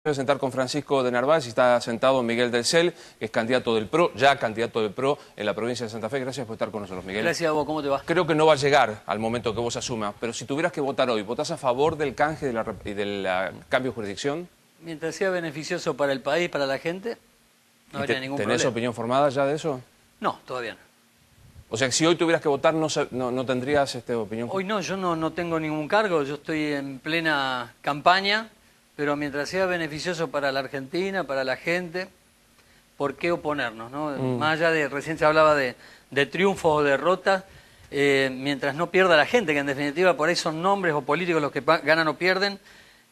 Voy a sentar con Francisco de Narváez y está sentado Miguel del Cel, que es candidato del PRO, ya candidato del PRO en la provincia de Santa Fe. Gracias por estar con nosotros, Miguel. Gracias a vos, ¿cómo te va? Creo que no va a llegar al momento que vos asumas, pero si tuvieras que votar hoy, ¿votás a favor del canje y del cambio de jurisdicción? Mientras sea beneficioso para el país, para la gente, no habría ningún problema. ¿Tenés opinión formada ya de eso? No, todavía no. O sea, que si hoy tuvieras que votar, no tendrías opinión. Hoy no, yo no tengo ningún cargo, yo estoy en plena campaña, pero mientras sea beneficioso para la Argentina, para la gente, ¿por qué oponernos, no? Más allá de, recién se hablaba de triunfos o derrotas, mientras no pierda la gente, que en definitiva por ahí son nombres o políticos los que ganan o pierden,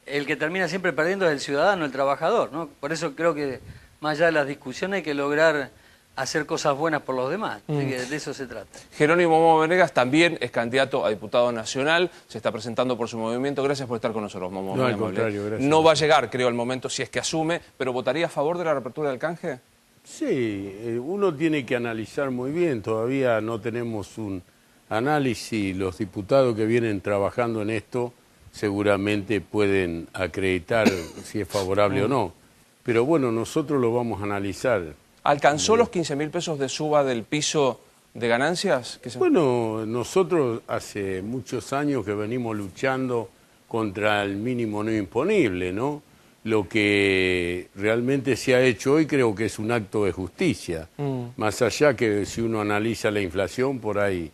el que termina siempre perdiendo es el ciudadano, el trabajador, ¿no? Por eso creo que más allá de las discusiones hay que lograr hacer cosas buenas por los demás, así que de eso se trata. Jerónimo Momo Venegas también es candidato a diputado nacional, se está presentando por su movimiento. Gracias por estar con nosotros, Momo. No, al contrario, gracias. No va a llegar, creo, el momento si es que asume, pero ¿votaría a favor de la reapertura del canje? Sí, uno tiene que analizar muy bien, todavía no tenemos un análisis, los diputados que vienen trabajando en esto seguramente pueden acreditar si es favorable o no, pero bueno, nosotros lo vamos a analizar. ¿Alcanzó los 15.000 pesos de suba del piso de ganancias? Bueno, nosotros hace muchos años que venimos luchando contra el mínimo no imponible, ¿no? Lo que realmente se ha hecho hoy creo que es un acto de justicia. Más allá que si uno analiza la inflación, por ahí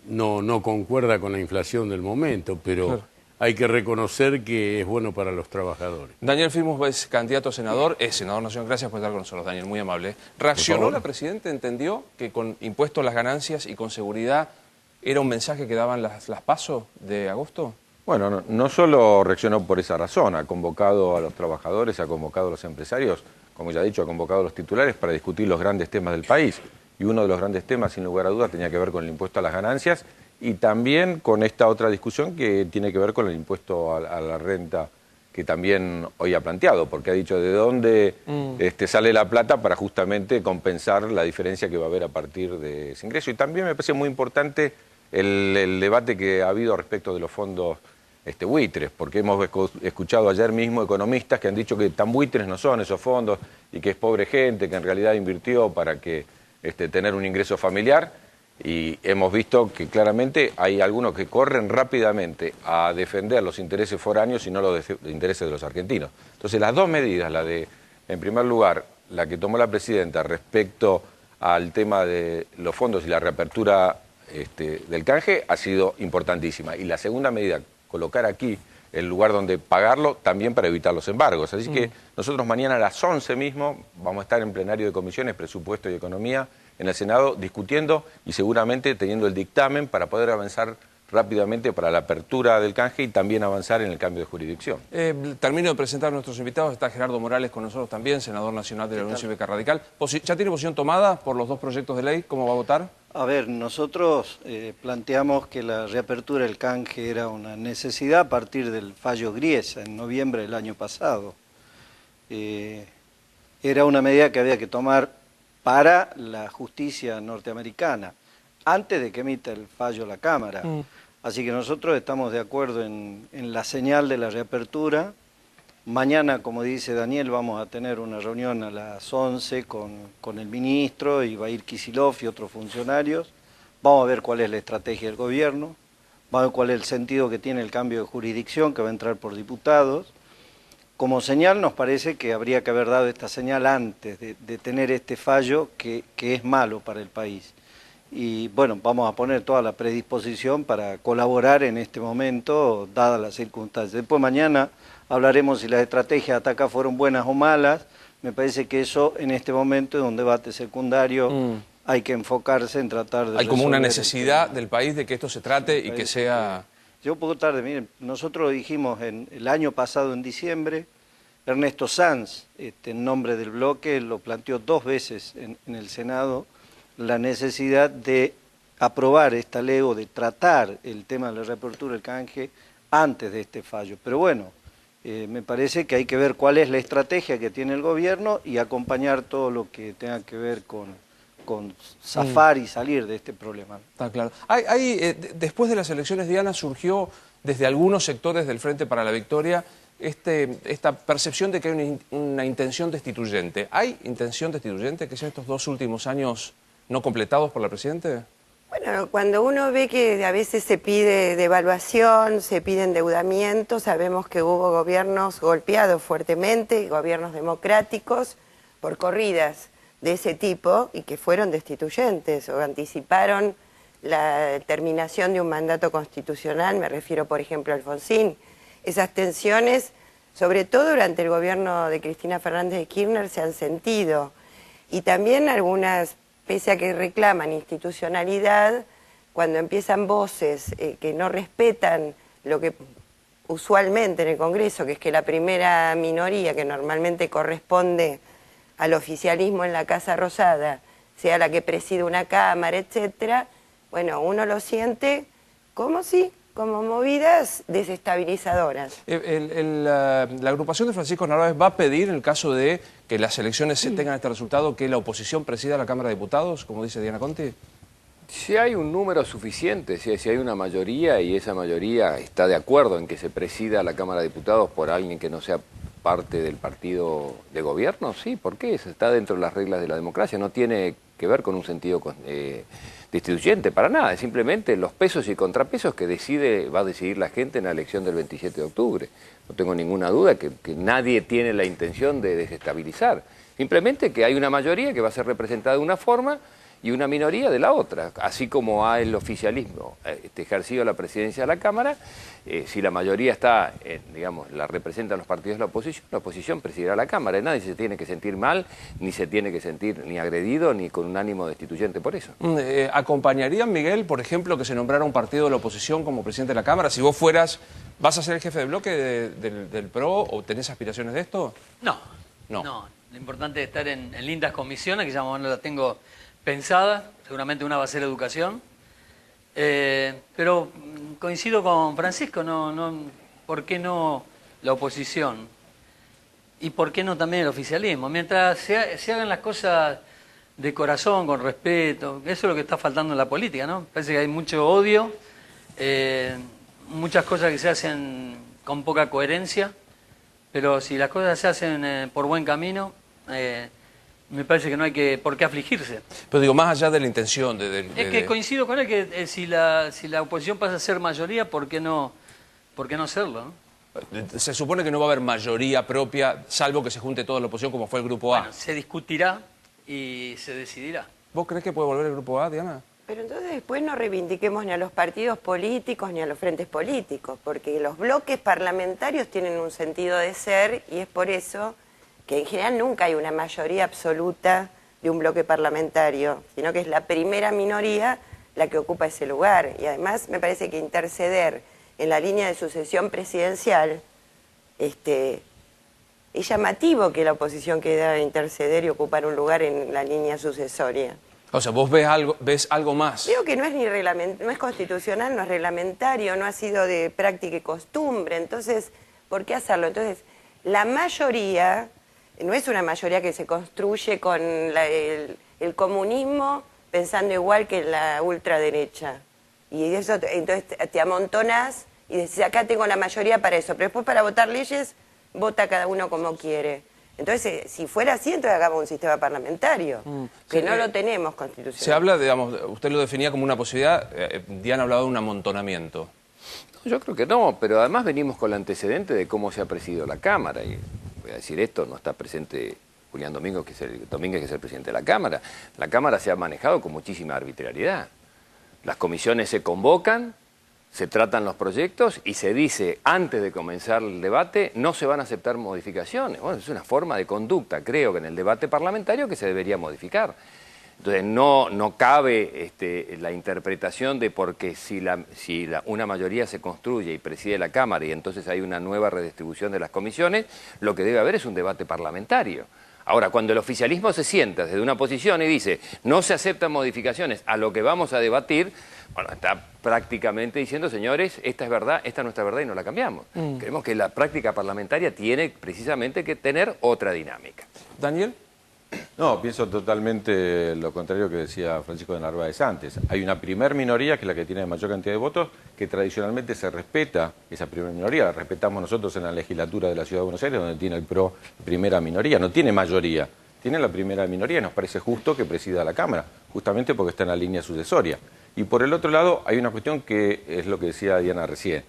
no concuerda con la inflación del momento, pero claro, hay que reconocer que es bueno para los trabajadores. Daniel Firmus es candidato a senador, es senador nacional. Gracias por estar con nosotros, Daniel, muy amable. ¿Reaccionó la Presidenta? ¿Entendió que con impuestos a las ganancias y con seguridad era un mensaje que daban las PASO de agosto? Bueno, no solo reaccionó por esa razón, ha convocado a los trabajadores, ha convocado a los empresarios, como ya he dicho, ha convocado a los titulares para discutir los grandes temas del país. Y uno de los grandes temas, sin lugar a dudas, tenía que ver con el impuesto a las ganancias y también con esta otra discusión que tiene que ver con el impuesto a la renta que también hoy ha planteado, porque ha dicho de dónde sale la plata para justamente compensar la diferencia que va a haber a partir de ese ingreso. Y también me parece muy importante el debate que ha habido respecto de los fondos buitres, porque hemos escuchado ayer mismo economistas que han dicho que tan buitres no son esos fondos y que es pobre gente que en realidad invirtió para que tener un ingreso familiar, y hemos visto que claramente hay algunos que corren rápidamente a defender los intereses foráneos y no los intereses de los argentinos. Entonces las dos medidas, la de, en primer lugar, la que tomó la Presidenta respecto al tema de los fondos y la reapertura del canje ha sido importantísima, y la segunda medida, colocar aquí el lugar donde pagarlo, también para evitar los embargos. Así que nosotros mañana a las 11 mismo vamos a estar en plenario de comisiones, presupuesto y economía, en el Senado, discutiendo y seguramente teniendo el dictamen para poder avanzar rápidamente para la apertura del canje y también avanzar en el cambio de jurisdicción. Termino de presentar a nuestros invitados. Está Gerardo Morales con nosotros también, senador nacional de la Unión Cívica Radical. ¿Ya tiene posición tomada por los dos proyectos de ley? ¿Cómo va a votar? A ver, nosotros planteamos que la reapertura del canje era una necesidad a partir del fallo Griesa en noviembre del año pasado. Era una medida que había que tomar para la justicia norteamericana, antes de que emita el fallo la Cámara. Así que nosotros estamos de acuerdo en la señal de la reapertura. Mañana, como dice Daniel, vamos a tener una reunión a las 11 con el ministro, y va a ir Kicillof y otros funcionarios. Vamos a ver cuál es la estrategia del gobierno, vamos a ver cuál es el sentido que tiene el cambio de jurisdicción que va a entrar por diputados. Como señal nos parece que habría que haber dado esta señal antes de tener este fallo que es malo para el país. Y bueno, vamos a poner toda la predisposición para colaborar en este momento, dadas las circunstancias. Después mañana hablaremos si las estrategias hasta acá fueron buenas o malas. Me parece que eso en este momento es un debate secundario. Hay que enfocarse en tratar de... Hay como una necesidad del país de que esto se trate y que sea... Yo puedo tarde, miren, nosotros lo dijimos el año pasado en diciembre. Ernesto Sanz, en nombre del bloque, lo planteó 2 veces en el Senado, la necesidad de aprobar esta ley o de tratar el tema de la reapertura del canje antes de este fallo. Pero bueno, me parece que hay que ver cuál es la estrategia que tiene el gobierno y acompañar todo lo que tenga que ver con zafar y salir de este problema. Está claro. Después de las elecciones, Diana, surgió desde algunos sectores del Frente para la Victoria esta percepción de que hay una intención destituyente. ¿Hay intención destituyente que sean estos 2 últimos años no completados por la Presidente? Bueno, cuando uno ve que a veces se pide devaluación, se pide endeudamiento, sabemos que hubo gobiernos golpeados fuertemente, gobiernos democráticos, por corridas de ese tipo y que fueron destituyentes o anticiparon la terminación de un mandato constitucional, me refiero por ejemplo a Alfonsín. Esas tensiones, sobre todo durante el gobierno de Cristina Fernández de Kirchner, se han sentido. Y también algunas, pese a que reclaman institucionalidad, cuando empiezan voces que no respetan lo que usualmente en el Congreso, que es que la primera minoría, que normalmente corresponde al oficialismo en la Casa Rosada, sea la que preside una Cámara, etcétera, bueno, uno lo siente como movidas desestabilizadoras. La agrupación de Francisco Narváez va a pedir, en el caso de que las elecciones tengan este resultado, que la oposición presida la Cámara de Diputados, como dice Diana Conti. Si hay un número suficiente, si hay una mayoría y esa mayoría está de acuerdo en que se presida la Cámara de Diputados por alguien que no sea parte del partido de gobierno, sí, ¿por qué? Está dentro de las reglas de la democracia, no tiene que ver con un sentido destituyente para nada, es simplemente los pesos y contrapesos que va a decidir la gente en la elección del 27 de octubre. No tengo ninguna duda que nadie tiene la intención de desestabilizar, simplemente que hay una mayoría que va a ser representada de una forma y una minoría de la otra, así como ha el oficialismo ejercido la presidencia de la Cámara, si la mayoría está, digamos, la representan los partidos de la oposición presidirá la Cámara, y nadie se tiene que sentir mal, ni se tiene que sentir ni agredido, ni con un ánimo destituyente por eso. ¿Acompañarían, Miguel, por ejemplo, que se nombrara un partido de la oposición como presidente de la Cámara? Si vos fueras, ¿vas a ser el jefe de bloque del PRO o tenés aspiraciones de esto? No. Lo importante es estar en lindas comisiones, que ya no la tengo pensada, seguramente una va a ser educación, pero coincido con Francisco, ¿por qué no la oposición? ¿Y por qué no también el oficialismo? Mientras se hagan las cosas de corazón, con respeto, eso es lo que está faltando en la política, ¿no? Parece que hay mucho odio, muchas cosas que se hacen con poca coherencia, pero si las cosas se hacen por buen camino, me parece que no hay por qué afligirse. Pero digo, más allá de la intención es que coincido con él que si la oposición pasa a ser mayoría, ¿por qué no serlo, no? Se supone que no va a haber mayoría propia, salvo que se junte toda la oposición como fue el Grupo A. Bueno, se discutirá y se decidirá. ¿Vos creés que puede volver el Grupo A, Diana? Pero entonces después no reivindiquemos ni a los partidos políticos ni a los frentes políticos, porque los bloques parlamentarios tienen un sentido de ser y es por eso que en general nunca hay una mayoría absoluta de un bloque parlamentario, sino que es la primera minoría la que ocupa ese lugar. Y además me parece que interceder en la línea de sucesión presidencial, es llamativo que la oposición quiera interceder y ocupar un lugar en la línea sucesoria. O sea, vos ves algo más. Digo que no es no es constitucional, no es reglamentario, no ha sido de práctica y costumbre, entonces, ¿por qué hacerlo? Entonces, la mayoría no es una mayoría que se construye con el comunismo pensando igual que la ultraderecha. Y eso, entonces te amontonas y decís, acá tengo la mayoría para eso, pero después para votar leyes, vota cada uno como quiere. Entonces, si fuera así, entonces hagamos un sistema parlamentario, que no lo tenemos constitucional. Se habla, digamos, usted lo definía como una posibilidad, Diana hablaba de un amontonamiento. Yo creo que no, pero además venimos con el antecedente de cómo se ha presidido la Cámara, y voy a decir esto, no está presente Julián Domínguez, que es el presidente de la Cámara. La Cámara se ha manejado con muchísima arbitrariedad. Las comisiones se convocan, se tratan los proyectos y se dice, antes de comenzar el debate, no se van a aceptar modificaciones. Bueno, es una forma de conducta, creo que en el debate parlamentario, que se debería modificar. Entonces, no cabe la interpretación de porque una mayoría se construye y preside la Cámara y entonces hay una nueva redistribución de las comisiones, lo que debe haber es un debate parlamentario. Ahora, cuando el oficialismo se sienta desde una posición y dice no se aceptan modificaciones a lo que vamos a debatir, bueno, está prácticamente diciendo, señores, esta es verdad, esta es nuestra verdad y no la cambiamos. Creemos que la práctica parlamentaria tiene precisamente que tener otra dinámica. ¿Daniel? No, pienso totalmente lo contrario que decía Francisco de Narváez antes. Hay una primer minoría, que es la que tiene mayor cantidad de votos, que tradicionalmente se respeta esa primera minoría. La respetamos nosotros en la legislatura de la Ciudad de Buenos Aires, donde tiene el PRO primera minoría. No tiene mayoría, tiene la primera minoría y nos parece justo que presida la Cámara, justamente porque está en la línea sucesoria. Y por el otro lado hay una cuestión que es lo que decía Diana recién.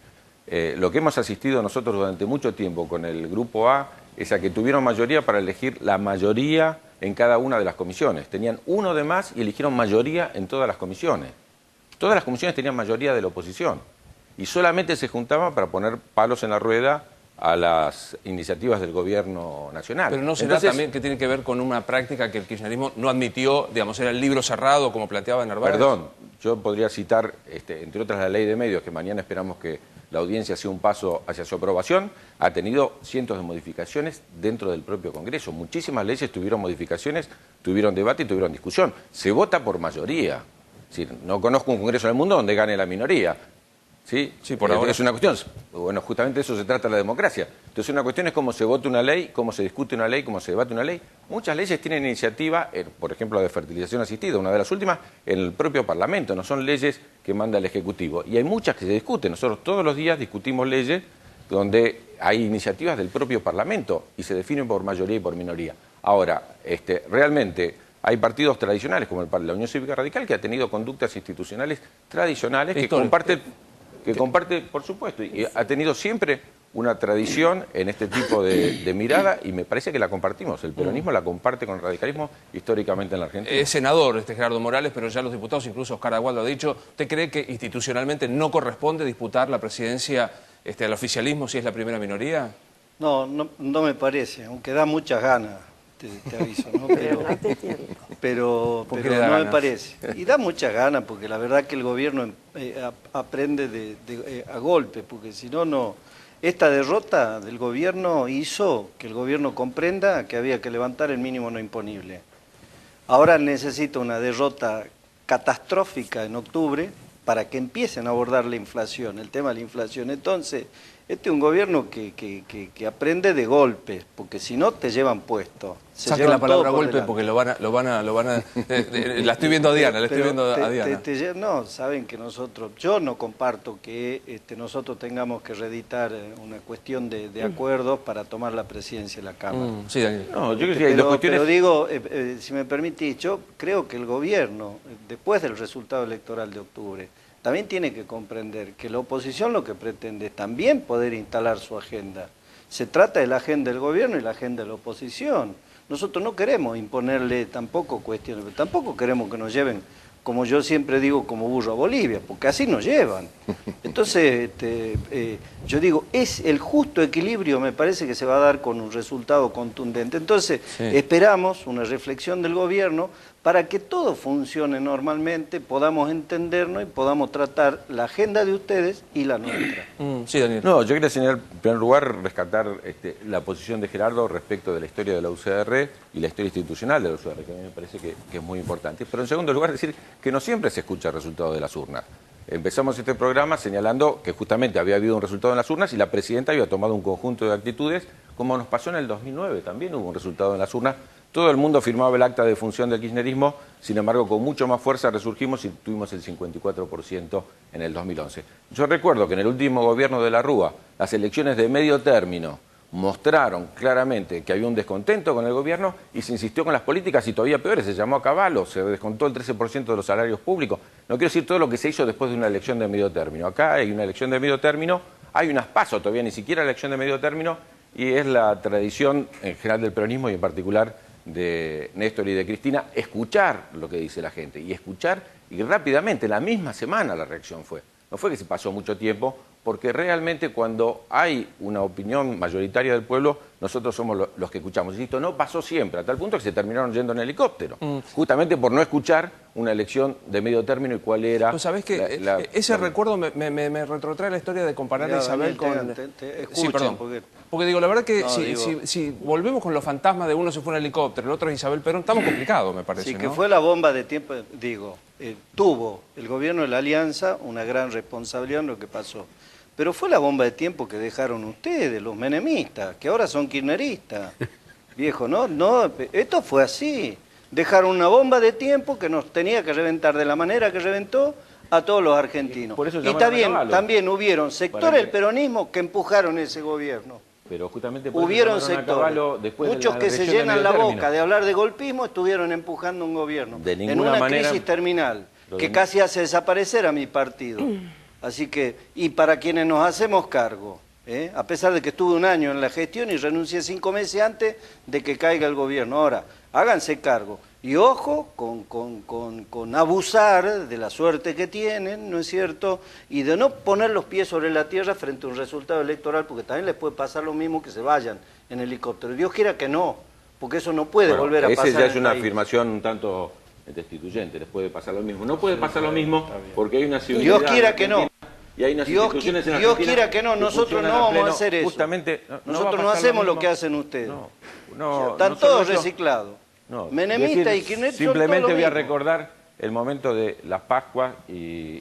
Lo que hemos asistido nosotros durante mucho tiempo con el Grupo A es a que tuvieron mayoría para elegir la mayoría en cada una de las comisiones. Tenían uno de más y eligieron mayoría en todas las comisiones. Todas las comisiones tenían mayoría de la oposición. Y solamente se juntaban para poner palos en la rueda a las iniciativas del gobierno nacional. Pero ¿no será también que tiene que ver con una práctica que el kirchnerismo no admitió, digamos, era el libro cerrado, como planteaba Narváez? Perdón, yo podría citar, entre otras, la ley de medios, que mañana esperamos que la audiencia haga un paso hacia su aprobación. Ha tenido cientos de modificaciones dentro del propio Congreso. Muchísimas leyes tuvieron modificaciones, tuvieron debate y tuvieron discusión. Se vota por mayoría. Es decir, no conozco un Congreso en el mundo donde gane la minoría. ¿Sí? Sí, por ahora. Es una cuestión, bueno, justamente de eso se trata la democracia. Entonces una cuestión es cómo se vota una ley, cómo se discute una ley, cómo se debate una ley. Muchas leyes tienen iniciativa, por ejemplo la de fertilización asistida, una de las últimas, en el propio Parlamento, no son leyes que manda el Ejecutivo. Y hay muchas que se discuten, nosotros todos los días discutimos leyes donde hay iniciativas del propio Parlamento y se definen por mayoría y por minoría. Ahora, realmente hay partidos tradicionales como la Unión Cívica Radical que ha tenido conductas institucionales tradicionales que comparte, por supuesto, y ha tenido siempre una tradición en este tipo de mirada y me parece que la compartimos. El peronismo la comparte con el radicalismo históricamente en la Argentina. Es senador Gerardo Morales, pero ya los diputados, incluso Oscar Aguado ha dicho, ¿usted cree que institucionalmente no corresponde disputar la presidencia al oficialismo si es la primera minoría? No me parece, aunque da muchas ganas. Te aviso, ¿no? Pero no me parece. Y da muchas ganas porque la verdad que el gobierno aprende a golpe, porque si no, esta derrota del gobierno hizo que el gobierno comprenda que había que levantar el mínimo no imponible. Ahora necesita una derrota catastrófica en octubre para que empiecen a abordar la inflación, el tema de la inflación. Entonces, este es un gobierno que aprende de golpes, porque si no te llevan puesto. Saque la palabra golpe porque lo van a la estoy viendo a Diana, la estoy viendo a Diana. No, saben que yo no comparto que nosotros tengamos que reeditar una cuestión de acuerdos para tomar la presidencia de la Cámara. Sí, Daniel. No, yo creo que pero digo, si me permitís, yo creo que el gobierno, después del resultado electoral de octubre, también tiene que comprender que la oposición lo que pretende es también poder instalar su agenda. Se trata de la agenda del gobierno y la agenda de la oposición. Nosotros no queremos imponerle tampoco cuestiones, pero tampoco queremos que nos lleven, como yo siempre digo, como burro a Bolivia, porque así nos llevan. Entonces, yo digo, es el justo equilibrio, me parece que se va a dar con un resultado contundente. Entonces, esperamos una reflexión del gobierno para que todo funcione normalmente, podamos entendernos y podamos tratar la agenda de ustedes y la nuestra. Sí, Daniel. No, yo quería señalar, en primer lugar, rescatar la posición de Gerardo respecto de la historia de la UCR y la historia institucional de la UCR, que a mí me parece que es muy importante. Pero en segundo lugar, decir que no siempre se escucha el resultado de las urnas. Empezamos este programa señalando que justamente había habido un resultado en las urnas y la presidenta había tomado un conjunto de actitudes, como nos pasó en el 2009, también hubo un resultado en las urnas. Todo el mundo firmaba el acta de función del kirchnerismo, sin embargo, con mucho más fuerza resurgimos y tuvimos el 54% en el 2011. Yo recuerdo que en el último gobierno de la Rúa, las elecciones de medio término mostraron claramente que había un descontento con el gobierno y se insistió con las políticas y todavía peores, se llamó a caballo, se descontó el 13% de los salarios públicos. No quiero decir todo lo que se hizo después de una elección de medio término. Acá hay una elección de medio término, hay unas PASO todavía, ni siquiera elección de medio término, y es la tradición en general del peronismo y en particular de Néstor y de Cristina, escuchar lo que dice la gente y escuchar y rápidamente, la misma semana la reacción fue. No fue que se pasó mucho tiempo, porque realmente cuando hay una opinión mayoritaria del pueblo, nosotros somos los que escuchamos. Y esto no pasó siempre, a tal punto que se terminaron yendo en helicóptero, justamente por no escuchar una elección de medio término y cuál era... ¿Tú sabés que ese recuerdo me retrotrae la historia de comparar a Isabel con... Sí, perdón. Porque digo, la verdad que si volvemos con los fantasmas de uno se fue en helicóptero, el otro es Isabel Perón, estamos complicados, me parece. Sí, que fue la bomba de tiempo, tuvo el gobierno de la Alianza una gran responsabilidad en lo que pasó. Pero fue la bomba de tiempo que dejaron ustedes, los menemistas, que ahora son kirchneristas. Viejo, no, esto fue así. Dejaron una bomba de tiempo que nos tenía que reventar de la manera que reventó a todos los argentinos. Por eso Y también hubieron Para sectores que- del peronismo que empujaron ese gobierno. Pero justamente por eso Hubieron llamaron a sectores, Caballo después de muchos la que se agresión de llenan la medio término. boca de hablar de golpismo estuvieron empujando un gobierno De en ninguna una manera- crisis terminal Lo que de- casi hace desaparecer a mi partido. Así que, y para quienes nos hacemos cargo, a pesar de que estuve un año en la gestión y renuncié 5 meses antes de que caiga el gobierno. Ahora, háganse cargo. Y ojo con abusar de la suerte que tienen, ¿no es cierto? Y de no poner los pies sobre la tierra frente a un resultado electoral, porque también les puede pasar lo mismo que se vayan en helicóptero. Dios quiera que no, porque eso no puede volver a pasar. Esa ya es en el una país. afirmación un tanto destituyente, les puede pasar lo mismo. No puede pasar lo mismo porque hay una civilidad Dios quiera en que no. Argentina y hay unas Dios instituciones en Dios Argentina quiera que no, que nosotros funcionan no a vamos a pleno. hacer eso. Justamente, Nosotros no va a pasar hacemos lo mismo. que hacen ustedes. No, Están no solo todos eso. reciclados. No, Menemista decir, y Kirchner son simplemente todo lo voy a mismo. recordar el momento de las Pascuas y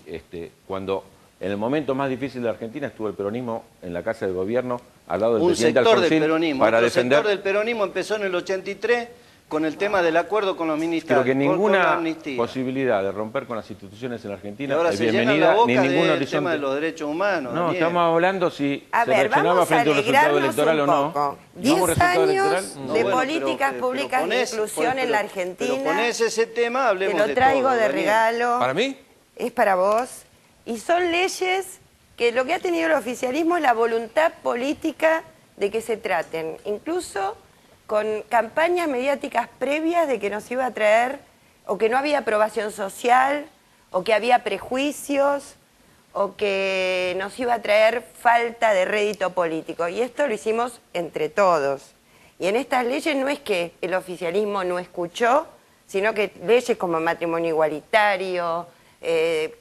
cuando en el momento más difícil de Argentina estuvo el peronismo en la Casa de Gobierno al lado del Un presidente sector del Alfonsín peronismo. para Otro defender. sector del peronismo empezó en el 83 con el tema del acuerdo con los ministerios. Creo que con la ninguna amnistía. posibilidad de romper con las instituciones en Y Argentina ahora es se llenan la bienvenida boca ni ningún del horizonte. tema de los derechos humanos. No, Daniel. estamos hablando si A se ver, reaccionaba vamos a frente a un resultado alegrarnos electoral un o no. poco. ¿No 10 hubo resultado años electoral? de No, bueno, políticas pero públicas de ponés- inclusión en la Pero Argentina. ponés ese tema, Te hablemos lo de traigo todo, de Daniel. regalo. ¿Para mí? Es para vos. Y son leyes que lo que ha tenido el oficialismo es la voluntad política de que se traten, incluso con campañas mediáticas previas de que nos iba a traer, o que no había aprobación social, o que había prejuicios, o que nos iba a traer falta de rédito político. Y esto lo hicimos entre todos. Y en estas leyes no es que el oficialismo no escuchó, sino que leyes como matrimonio igualitario,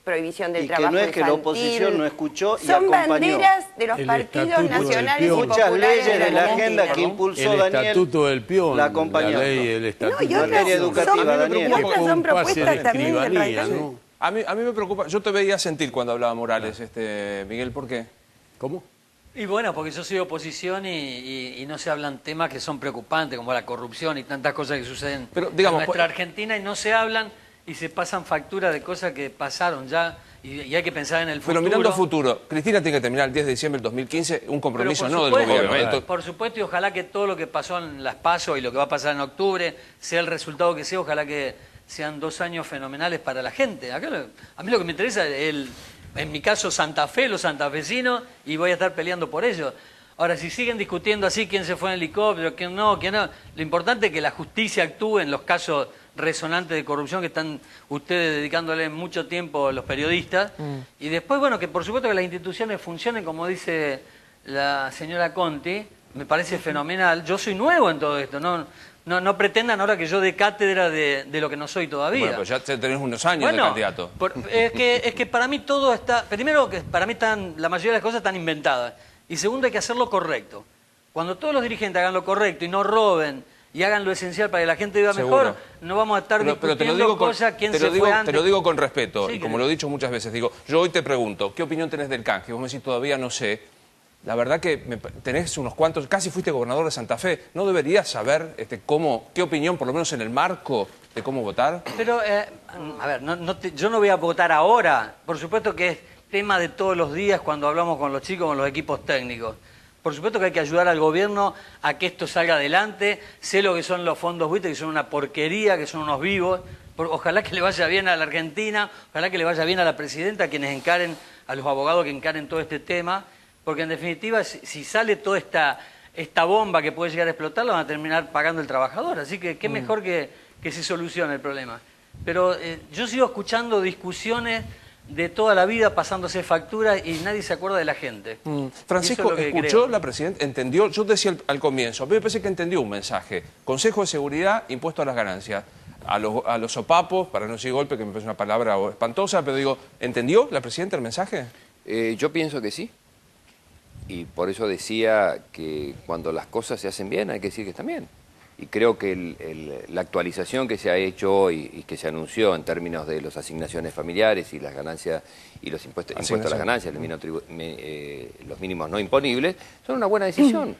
prohibición del Y que trabajo no es que la infantil, oposición no escuchó y son acompañó. banderas de los El partidos Estatuto del nacionales y Peón. Muchas populares leyes de la Argentina. agenda que impulsó El Daniel. Estatuto del Peón, la la acompañaron. ley, el Estatuto No, y del otras materia Peón. educativa, son, Daniel. y otras son Un pase de propuestas también del escribanía, radical. ¿no? A mí me preocupa, yo te veía sentir cuando hablaba Morales, Miguel, ¿por qué? ¿Cómo? Y bueno, porque yo soy oposición y no se hablan temas que son preocupantes, como la corrupción y tantas cosas que suceden Pero, digamos, en nuestra Argentina, y no se hablan y se pasan facturas de cosas que pasaron ya, y hay que pensar en el futuro. Pero mirando a futuro, Cristina tiene que terminar el 10 de diciembre del 2015, un compromiso no del gobierno. Por supuesto, y ojalá que todo lo que pasó en las PASO y lo que va a pasar en octubre, sea el resultado que sea, ojalá que sean 2 años fenomenales para la gente. A mí lo que me interesa es, en mi caso, Santa Fe, los santafesinos, y voy a estar peleando por ellos. Ahora, si siguen discutiendo así quién se fue en helicóptero, quién no, lo importante es que la justicia actúe en los casos resonantes de corrupción que están ustedes dedicándole mucho tiempo los periodistas. Y después, bueno, que por supuesto que las instituciones funcionen, como dice la señora Conti, me parece fenomenal. Yo soy nuevo en todo esto, no pretendan ahora que yo dé cátedra de lo que no soy todavía. Bueno, pues ya tenés unos años de candidato. Es que para mí todo está... Primero, que para mí la mayoría de las cosas están inventadas. Y segundo, hay que hacerlo correcto. Cuando todos los dirigentes hagan lo correcto y no roben y hagan lo esencial para que la gente viva Seguro. mejor, no vamos a estar discutiendo cosas, quién se fue antes. Te lo digo con respeto, Sí, y como lo he dicho muchas veces, digo, yo hoy te pregunto, ¿qué opinión tenés del canje? Vos me decís, todavía no sé. La verdad que tenés unos cuantos, casi fuiste gobernador de Santa Fe, ¿no deberías saber qué opinión, por lo menos en el marco de cómo votar? Pero, a ver, yo no voy a votar ahora. Por supuesto que es tema de todos los días cuando hablamos con los chicos, con los equipos técnicos. Por supuesto que hay que ayudar al gobierno a que esto salga adelante. Sé lo que son los fondos buitres, que son una porquería, que son unos vivos. Ojalá que le vaya bien a la Argentina, ojalá que le vaya bien a la presidenta, a quienes encaren, a los abogados que encaren todo este tema. Porque en definitiva, si sale toda esta bomba que puede llegar a explotar, la van a terminar pagando el trabajador. Así que qué mejor que se solucione el problema. Pero yo sigo escuchando discusiones de toda la vida pasándose facturas y nadie se acuerda de la gente. Francisco, Eso es lo que ¿escuchó creo. la presidenta? ¿Entendió? Yo decía al comienzo, a mí me parece que entendió un mensaje. Consejo de Seguridad, impuesto a las ganancias. A los sopapos, para no decir golpe, que me parece una palabra espantosa, pero digo, ¿entendió la presidenta el mensaje? Yo pienso que sí. Y por eso decía que cuando las cosas se hacen bien hay que decir que están bien. Y creo que la actualización que se ha hecho hoy y que se anunció en términos de las asignaciones familiares y las ganancias y los impuestos a las ganancias, los mínimos no imponibles, son una buena decisión.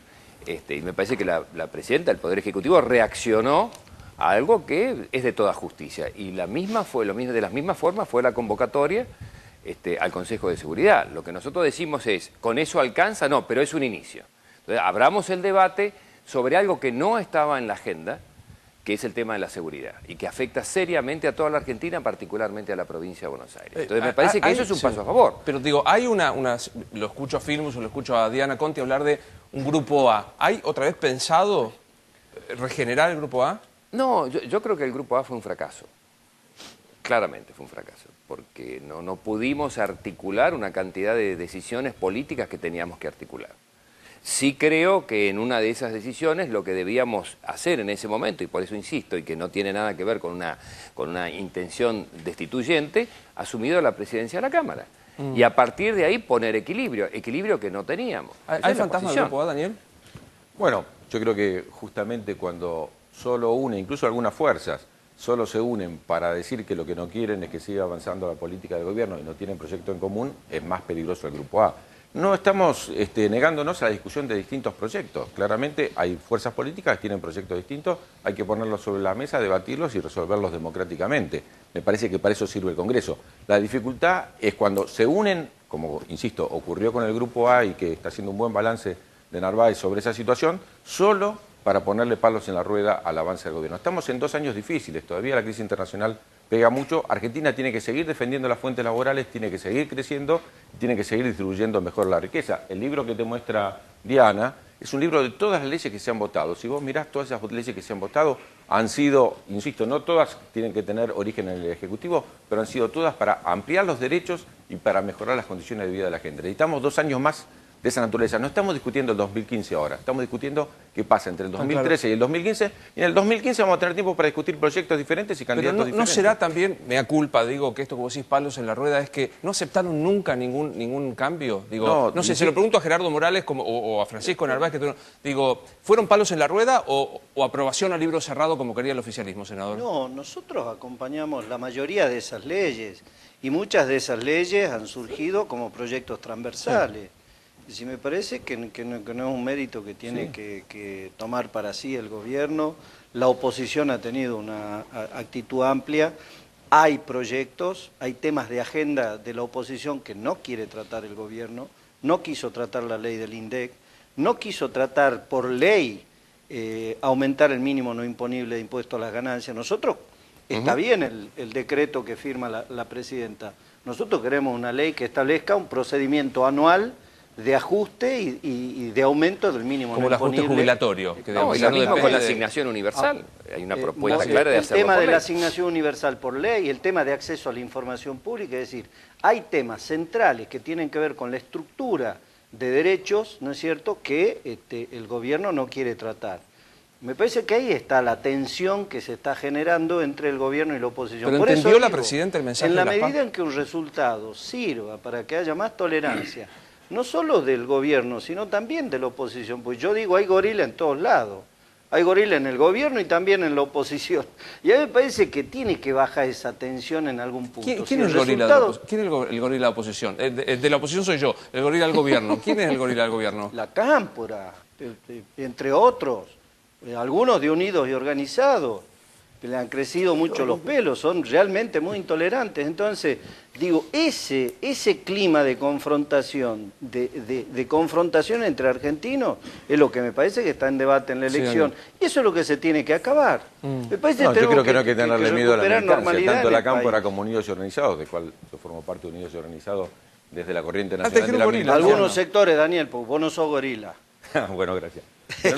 Y me parece que la presidenta del Poder Ejecutivo reaccionó a algo que es de toda justicia. Y de la misma forma fue la convocatoria al Consejo de Seguridad. Lo que nosotros decimos es, ¿con eso alcanza? No, pero es un inicio. Entonces, abramos el debate sobre algo que no estaba en la agenda, que es el tema de la seguridad, y que afecta seriamente a toda la Argentina, particularmente a la provincia de Buenos Aires. Entonces, me parece que eso es un paso a favor. Pero digo, hay lo escucho a Filmus o lo escucho a Diana Conti hablar de un grupo A. ¿Hay otra vez pensado regenerar el grupo A? No, yo creo que el grupo A fue un fracaso. Claramente fue un fracaso, porque no pudimos articular una cantidad de decisiones políticas que teníamos que articular. Sí creo que en una de esas decisiones lo que debíamos hacer en ese momento, y por eso insisto, y que no tiene nada que ver con una intención destituyente, asumido la presidencia de la Cámara. Y a partir de ahí poner equilibrio que no teníamos. ¿Hay fantasma del grupo A, Daniel? Bueno, yo creo que justamente cuando solo une, incluso algunas fuerzas, solo se unen para decir que lo que no quieren es que siga avanzando la política del gobierno y no tienen proyecto en común, es más peligroso el grupo A. No estamos negándonos a la discusión de distintos proyectos. Claramente hay fuerzas políticas que tienen proyectos distintos, hay que ponerlos sobre la mesa, debatirlos y resolverlos democráticamente. Me parece que para eso sirve el Congreso. La dificultad es cuando se unen, como insisto, ocurrió con el Grupo A y que está haciendo un buen balance de Narváez sobre esa situación, solo para ponerle palos en la rueda al avance del gobierno. Estamos en 2 años difíciles, todavía la crisis internacional pega mucho. Argentina tiene que seguir defendiendo las fuentes laborales, tiene que seguir creciendo, tiene que seguir distribuyendo mejor la riqueza. El libro que te muestra Diana es un libro de todas las leyes que se han votado. Si vos mirás todas esas leyes que se han votado, han sido, insisto, no todas tienen que tener origen en el Ejecutivo, pero han sido todas para ampliar los derechos y para mejorar las condiciones de vida de la gente. Necesitamos 2 años más de esa naturaleza. No estamos discutiendo el 2015 ahora, estamos discutiendo qué pasa entre el 2013 y el 2015, y en el 2015 vamos a tener tiempo para discutir proyectos diferentes y candidatos diferentes. ¿No será también, mea culpa, digo, que esto que vos decís, palos en la rueda, es que no aceptaron nunca ningún cambio? Digo, no sé, se lo pregunto a Gerardo Morales o a Francisco Narváez, que digo, ¿fueron palos en la rueda o aprobación al libro cerrado como quería el oficialismo, senador? No, nosotros acompañamos la mayoría de esas leyes, y muchas de esas leyes han surgido como proyectos transversales. Sí. Sí, me parece que no es un mérito que tiene que tomar para sí el gobierno. La oposición ha tenido una actitud amplia. Hay proyectos, hay temas de agenda de la oposición que no quiere tratar el gobierno. No quiso tratar la ley del INDEC, no quiso tratar por ley aumentar el mínimo no imponible de impuesto a las ganancias. Nosotros, está bien el decreto que firma la presidenta. Nosotros queremos una ley que establezca un procedimiento anual de ajuste y de aumento del mínimo como no imponible. Como el ajuste jubilatorio. Que no, y lo mismo con la asignación universal. Hay una propuesta clara de hacerlo. El tema de la asignación universal por ley, el tema de acceso a la información pública, es decir, hay temas centrales que tienen que ver con la estructura de derechos, ¿no es cierto?, que el gobierno no quiere tratar. Me parece que ahí está la tensión que se está generando entre el gobierno y la oposición. Pero ¿entendió la presidenta el mensaje? En la medida en que un resultado sirva para que haya más tolerancia, no solo del gobierno, sino también de la oposición. Pues yo digo, hay gorila en todos lados. Hay gorila en el gobierno y también en la oposición. Y a mí me parece que tiene que bajar esa tensión en algún punto. ¿Quién es el gorila de la oposición? De la oposición soy yo, el gorila del gobierno. ¿Quién es el gorila del gobierno? La Cámpora, entre otros. Algunos de Unidos y Organizados. Le han crecido mucho los pelos, son realmente muy intolerantes. Entonces, digo, ese clima de confrontación, de confrontación entre argentinos, es lo que me parece que está en debate en la elección. Y eso es lo que se tiene que acabar. Me parece yo creo que no hay que tenerle miedo a la militancia, tanto la Cámpora como Unidos y Organizados, de cual yo formo parte de Unidos y Organizados desde la corriente nacional de la militancia. Algunos sectores, Daniel, porque vos no sos gorila. Bueno, gracias.